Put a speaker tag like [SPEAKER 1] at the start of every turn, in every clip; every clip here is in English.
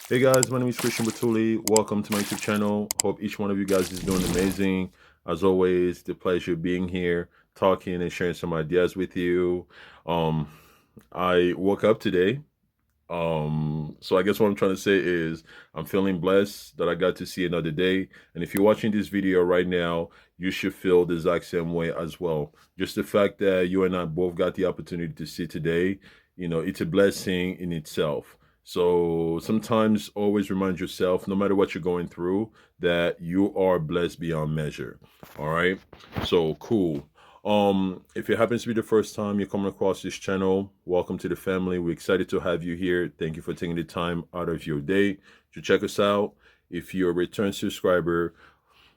[SPEAKER 1] Hey guys, my name is Christian Batuli. Welcome to my YouTube channel. Hope each one of you guys is doing amazing. As always, the pleasure being here, talking and sharing some ideas with you. Um, I woke up today. So I guess what I'm trying to say is I'm feeling blessed that I got to see another day. And if you're watching this video right now, you should feel the exact same way as well. Just the fact that you and I both got the opportunity to see today, it's a blessing in itself. So sometimes always remind yourself, no matter what you're going through, that you are blessed beyond measure. All right. So cool. If it happens to be the first time you're coming across this channel, welcome to the family. We're excited to have you here. Thank you for taking the time out of your day to check us out. If you're a return subscriber,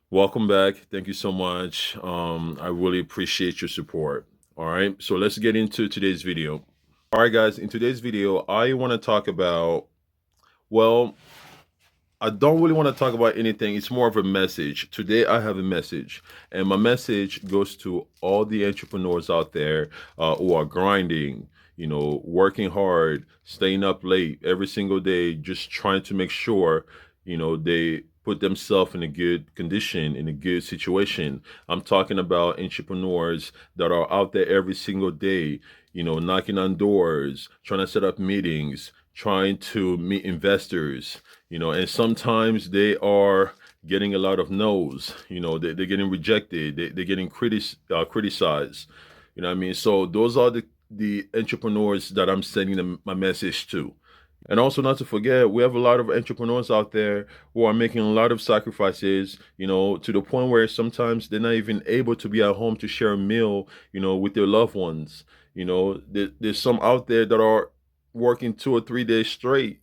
[SPEAKER 1] welcome back. Thank you so much. I really appreciate your support. All right, so let's get into today's video. All right, guys, in today's video, I want to talk about, well, I don't really want to talk about anything. It's more of a message. Today, I have a message, and my message goes to all the entrepreneurs out there who are grinding, working hard, staying up late every single day, just trying to make sure, they put themselves in a good condition, in a good situation. I'm talking about entrepreneurs that are out there every single day, knocking on doors, trying to set up meetings, trying to meet investors, and sometimes they are getting a lot of no's. They're getting rejected. They're getting criticized. You know what I mean? So those are the entrepreneurs that I'm sending them my message to. And also, not to forget, we have a lot of entrepreneurs out there who are making a lot of sacrifices, to the point where sometimes they're not even able to be at home to share a meal, with their loved ones. There's some out there that are working 2 or 3 days straight.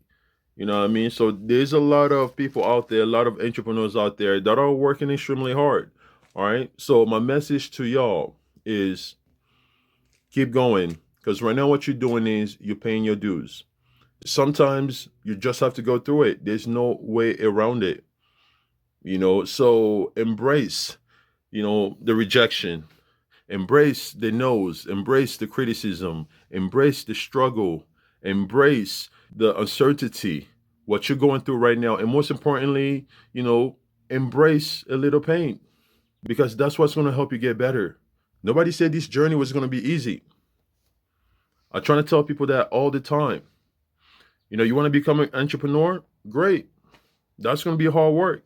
[SPEAKER 1] You know what I mean? So there's a lot of people out there, a lot of entrepreneurs out there that are working extremely hard. All right. So my message to y'all is keep going. Because right now what you're doing is you're paying your dues. Sometimes you just have to go through it. There's no way around it. So embrace, the rejection. Embrace the no's, embrace the criticism, embrace the struggle, embrace the uncertainty, what you're going through right now. And most importantly, embrace a little pain because that's what's going to help you get better. Nobody said this journey was going to be easy. I try to tell people that all the time. You want to become an entrepreneur? Great. That's going to be hard work.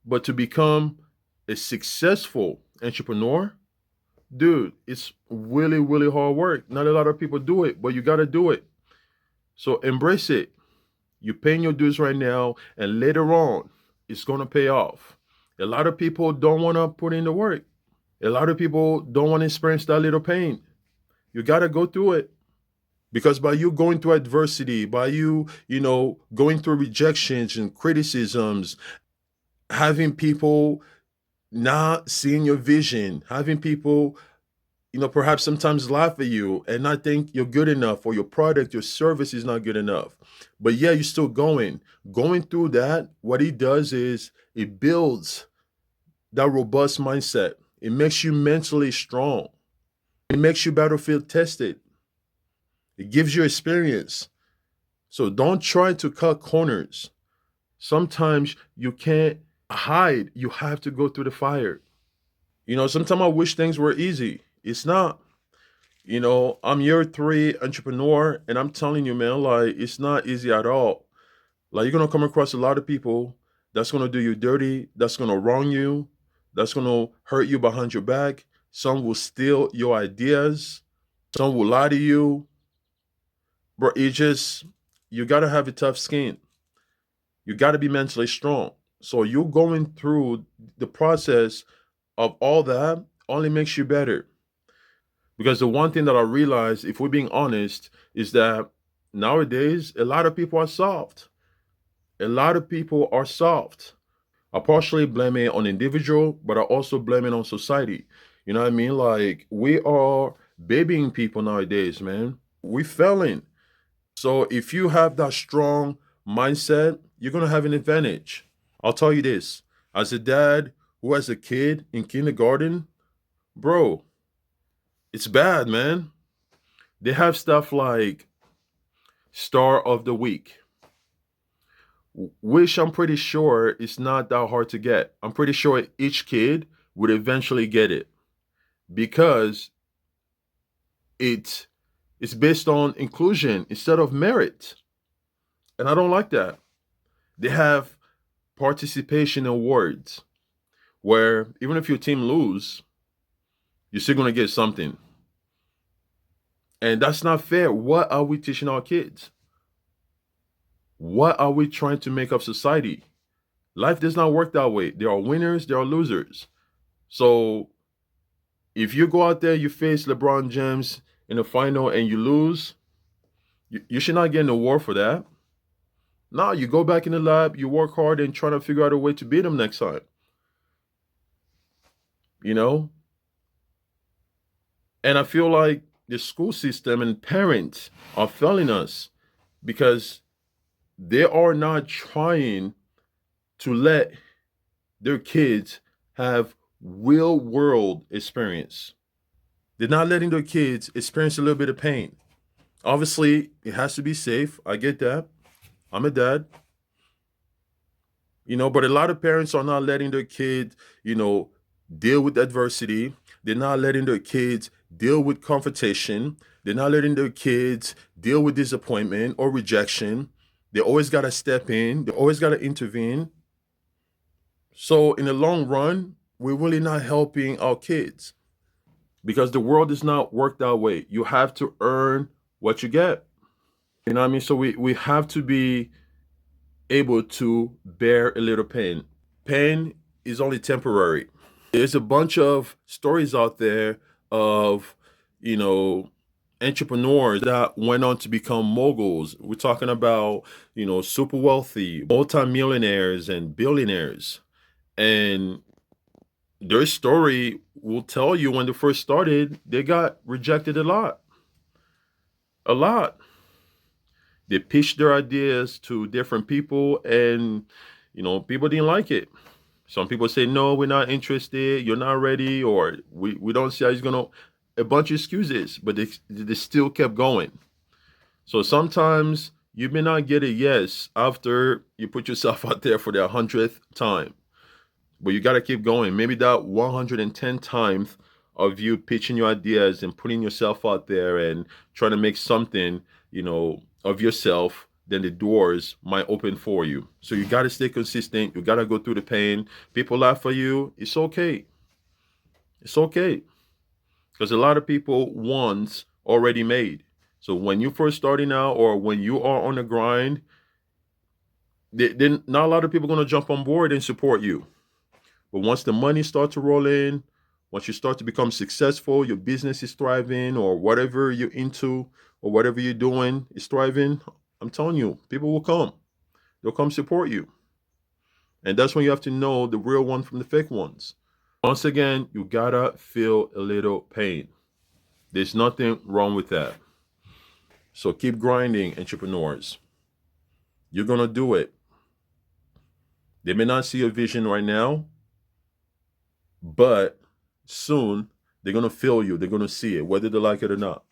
[SPEAKER 1] But to become a successful entrepreneur, dude, it's really, really hard work. Not a lot of people do it, but you got to do it. So embrace it. You're paying your dues right now, and later on, it's going to pay off. A lot of people don't want to put in the work. A lot of people don't want to experience that little pain. You got to go through it. Because by you going through adversity, by you, going through rejections and criticisms, having people not seeing your vision, having people perhaps sometimes laugh at you and not think you're good enough or your product, your service is not good enough. But yeah, you're still going. Going through that, what it does is it builds that robust mindset. It makes you mentally strong. It makes you battlefield tested. It gives you experience. So don't try to cut corners. Sometimes you can't hide. You have to go through the fire. Sometimes I wish things were easy. It's not. I'm year 3 entrepreneur, and I'm telling you, man, like it's not easy at all. Like you're gonna come across a lot of people that's gonna do you dirty, that's gonna wrong you, that's gonna hurt you behind your back. Some will steal your ideas, some will lie to you. Bro, you gotta have a tough skin. You gotta be mentally strong. So you going through the process of all that only makes you better. Because the one thing that I realized, if we're being honest, is that nowadays a lot of people are soft. A lot of people are soft. I partially blame it on individual, but I also blame it on society. You know what I mean? Like we are babying people nowadays, man. We failing. So if you have that strong mindset, you're gonna have an advantage. I'll tell you this: as a dad who has a kid in kindergarten, bro, it's bad, man. They have stuff like Star of the Week. which I'm pretty sure it's not that hard to get. I'm pretty sure each kid would eventually get it because it's it's based on inclusion instead of merit. And I don't like that. They have participation awards where even if your team lose, you're still gonna get something. And that's not fair. What are we teaching our kids? What are we trying to make of society? Life does not work that way. There are winners, there are losers. So if you go out there, you face LeBron James in the final and you lose, you should not get an award for that. No, you go back in the lab, you work hard and try to figure out a way to beat him next time. You know? And I feel like the school system and parents are failing us because they are not trying to let their kids have real world experience. They're not letting their kids experience a little bit of pain. Obviously, it has to be safe. I get that. I'm a dad. But a lot of parents are not letting their kids, deal with adversity. They're not letting their kids deal with confrontation. They're not letting their kids deal with disappointment or rejection. They always got to step in, they always got to intervene. So, in the long run, we're really not helping our kids because the world does not work that way. You have to earn what you get. You know what I mean? So, we have to be able to bear a little pain. Pain is only temporary. There's a bunch of stories out there of, you know, entrepreneurs that went on to become moguls. We're talking about, super wealthy, multimillionaires and billionaires. And their story will tell you when they first started, they got rejected a lot. A lot. They pitched their ideas to different people and, people didn't like it. Some people say, no, we're not interested, you're not ready, or we don't see how he's going to, a bunch of excuses, but they still kept going. So sometimes you may not get a yes after you put yourself out there for the 100th time, but you got to keep going. Maybe that 110 times of you pitching your ideas and putting yourself out there and trying to make something, of yourself, then the doors might open for you. So you got to stay consistent. You got to go through the pain. People laugh at you. It's okay. It's okay. Because a lot of people want already made. So when you first starting out or when you are on the grind, then not a lot of people are going to jump on board and support you. But once the money starts to roll in, once you start to become successful, your business is thriving or whatever you're into or whatever you're doing is thriving, I'm telling you, people will come. They'll come support you. And that's when you have to know the real one from the fake ones. Once again, you gotta feel a little pain. There's nothing wrong with that. So keep grinding, entrepreneurs. You're gonna do it. They may not see your vision right now, but soon they're gonna feel you. They're gonna see it, whether they like it or not.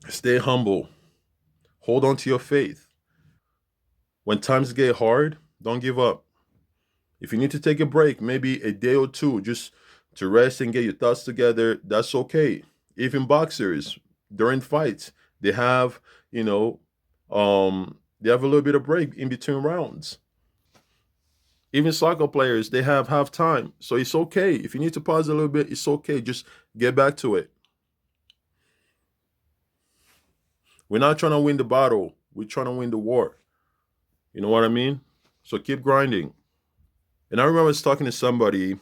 [SPEAKER 1] Stay humble. Hold on to your faith. When times get hard, don't give up. If you need to take a break, maybe a day or two, just to rest and get your thoughts together, that's okay. Even boxers, during fights, they have, they have a little bit of break in between rounds. Even soccer players, they have half time. So it's okay. If you need to pause a little bit, it's okay. Just get back to it. We're not trying to win the battle. We're trying to win the war. You know what I mean? So keep grinding. And I remember I was talking to somebody.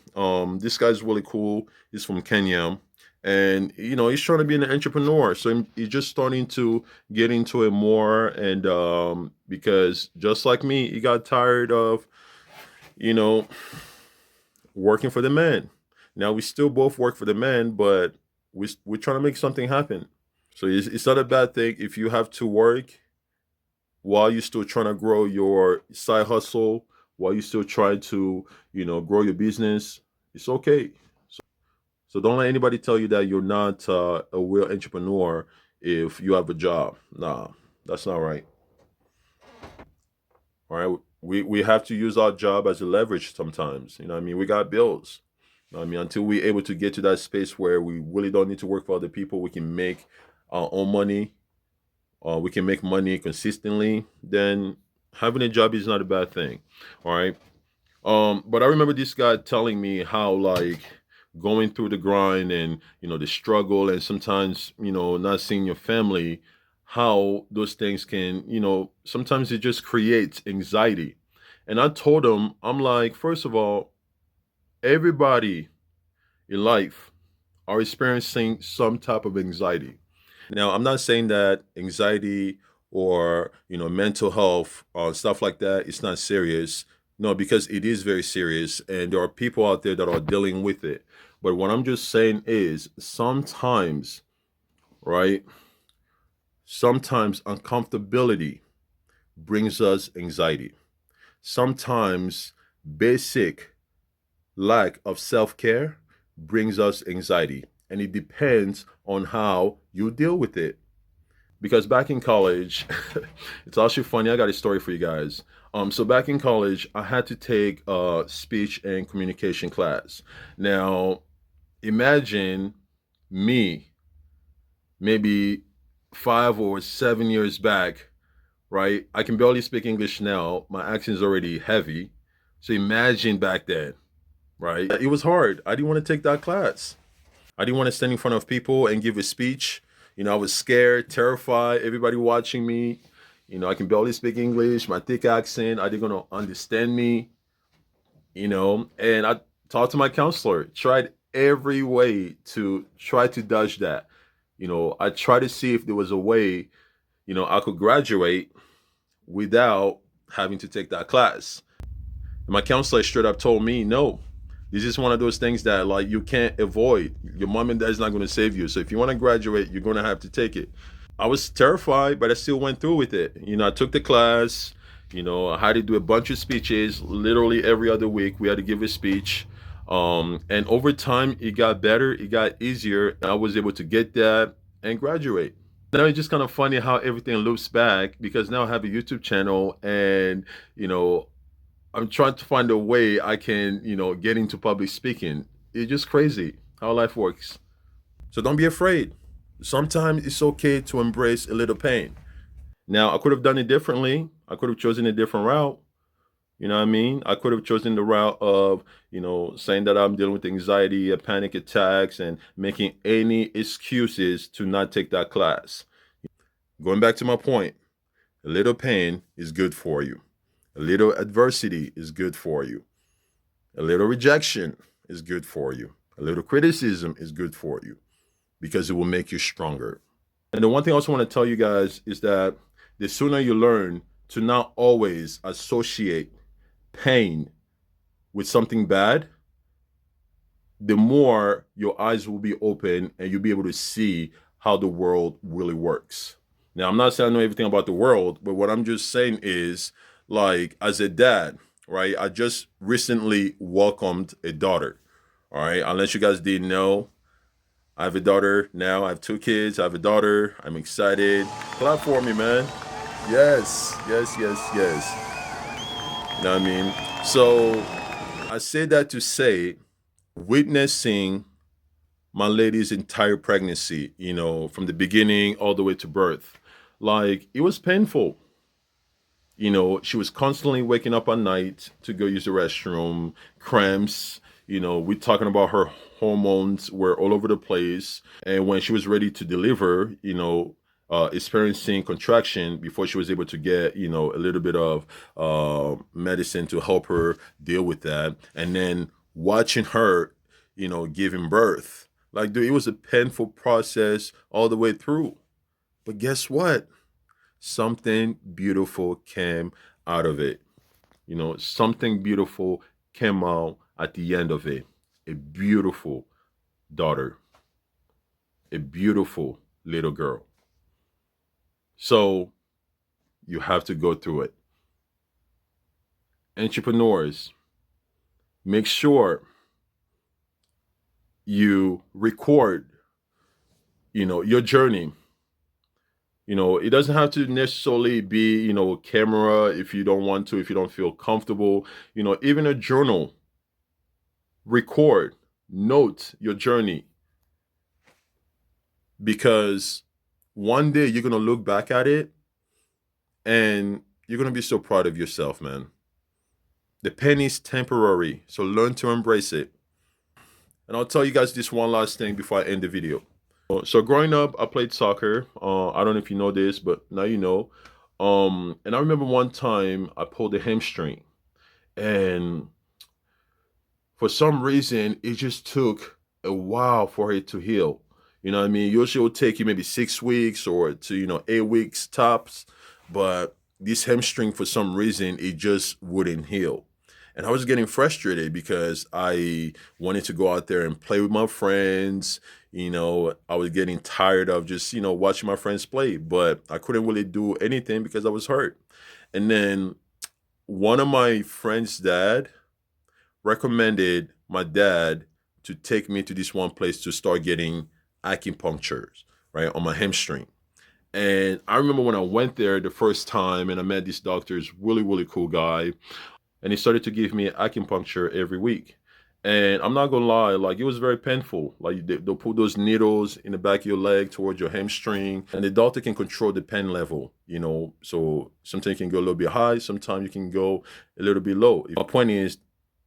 [SPEAKER 1] This guy's really cool. He's from Kenya. And, he's trying to be an entrepreneur. So he's just starting to get into it more. And because just like me, he got tired of, working for the man. Now we still both work for the man, but we're trying to make something happen. So it's not a bad thing if you have to work while you're still trying to grow your side hustle, while you still try to, grow your business. It's okay. So don't let anybody tell you that you're not a real entrepreneur if you have a job. Nah, that's not right. All right. We have to use our job as a leverage sometimes. You know what I mean? We got bills. You know what I mean? Until we're able to get to that space where we really don't need to work for other people, we can make our own money, we can make money consistently, then having a job is not a bad thing. All right. But I remember this guy telling me how, like, going through the grind and the struggle, and sometimes not seeing your family, how those things can sometimes it just creates anxiety. And I told him, I'm like, first of all, everybody in life are experiencing some type of anxiety. Now, I'm not saying that anxiety or mental health or stuff like that it's not serious. No, because it is very serious, and there are people out there that are dealing with it. But what I'm just saying is sometimes, right? Sometimes uncomfortability brings us anxiety. Sometimes basic lack of self-care brings us anxiety, and it depends on how you deal with it. Because back in college, it's actually funny. I got a story for you guys. So back in college, I had to take a speech and communication class. Now, imagine me, maybe 5 or 7 years back, right? I can barely speak English now. My accent is already heavy. So imagine back then, right? It was hard. I didn't want to take that class. I didn't want to stand in front of people and give a speech. I was scared, terrified, everybody watching me. I can barely speak English, my thick accent, are they going to understand me? And I talked to my counselor, tried every way to try to dodge that. I tried to see if there was a way, I could graduate without having to take that class. And my counselor straight up told me, no, this is one of those things that, like, you can't avoid. Your mom and dad's not going to save you. So if you want to graduate, you're going to have to take it. I was terrified, but I still went through with it. I took the class. I had to do a bunch of speeches. Literally every other week, we had to give a speech. And over time, it got better. It got easier. I was able to get that and graduate. Now it's just kind of funny how everything loops back, because now I have a YouTube channel, and I'm trying to find a way I can, get into public speaking. It's just crazy how life works. So don't be afraid. Sometimes it's okay to embrace a little pain. Now, I could have done it differently. I could have chosen a different route. You know what I mean? I could have chosen the route of, saying that I'm dealing with anxiety and panic attacks and making any excuses to not take that class. Going back to my point, a little pain is good for you. A little adversity is good for you. A little rejection is good for you. A little criticism is good for you, because it will make you stronger. And the one thing I also want to tell you guys is that the sooner you learn to not always associate pain with something bad, the more your eyes will be open and you'll be able to see how the world really works. Now, I'm not saying I know everything about the world, but what I'm just saying is, like, as a dad, right? I just recently welcomed a daughter. All right. Unless you guys didn't know, I have a daughter now. I have 2 kids. I have a daughter. I'm excited. Clap for me, man. Yes, yes, yes, yes. You know what I mean? So I say that to say, witnessing my lady's entire pregnancy, from the beginning all the way to birth, like, it was painful. She was constantly waking up at night to go use the restroom, cramps. We're talking about her hormones were all over the place. And when she was ready to deliver, experiencing contraction before she was able to get, a little bit of medicine to help her deal with that. And then watching her, giving birth. Like, dude, it was a painful process all the way through. But guess what? Something beautiful came out of it. Something beautiful came out at the end of it. A beautiful daughter, a beautiful little girl. So you have to go through it. Entrepreneurs, make sure you record, your journey. You know, it doesn't have to necessarily be, you know, a camera if you don't want to, if you don't feel comfortable. You know, even a journal, record, note your journey, because one day you're going to look back at it and you're going to be so proud of yourself, man. The pain is temporary, so learn to embrace it. And I'll tell you guys this one last thing before I end the video. So growing up, I played soccer. I don't know if you know this, but now you know. And I remember one time I pulled a hamstring, and for some reason, it just took a while for it to heal. You know what I mean? Usually it'll take you maybe 6 weeks or to, 8 weeks tops. But this hamstring, for some reason, it just wouldn't heal. And I was getting frustrated because I wanted to go out there and play with my friends. I was getting tired of just, watching my friends play, but I couldn't really do anything because I was hurt. And then one of my friend's dad recommended my dad to take me to this one place to start getting acupunctures, right, on my hamstring. And I remember when I went there the first time and I met this doctor, is really, really cool guy. And he started to give me acupuncture every week. And I'm not gonna lie, like it was very painful. Like they'll put those needles in the back of your leg towards your hamstring, and the doctor can control the pain level. So sometimes you can go a little bit high, sometimes you can go a little bit low. My point is,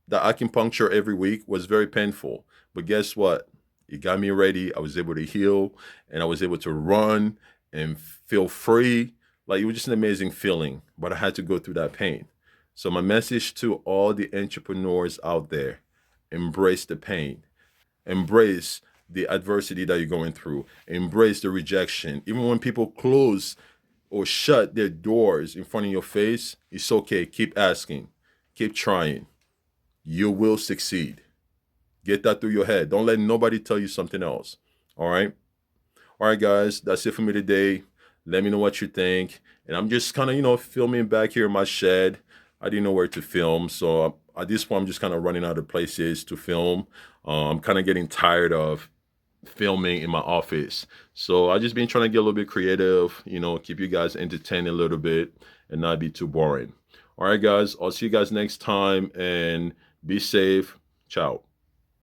[SPEAKER 1] the acupuncture every week was very painful, but guess what? It got me ready. I was able to heal, and I was able to run and feel free. Like it was just an amazing feeling, but I had to go through that pain. So my message to all the entrepreneurs out there: embrace the pain, embrace the adversity that you're going through, embrace the rejection. Even when people close or shut their doors in front of your face, it's okay. Keep asking, keep trying. You will succeed. Get that through your head. Don't let nobody tell you something else. All right. All right, guys. That's it for me today. Let me know what you think. And I'm just kind of, filming back here in my shed. I didn't know where to film. So at this point, I'm just kind of running out of places to film. I'm kind of getting tired of filming in my office. So I just been trying to get a little bit creative, keep you guys entertained a little bit and not be too boring. All right, guys. I'll see you guys next time, and be safe. Ciao.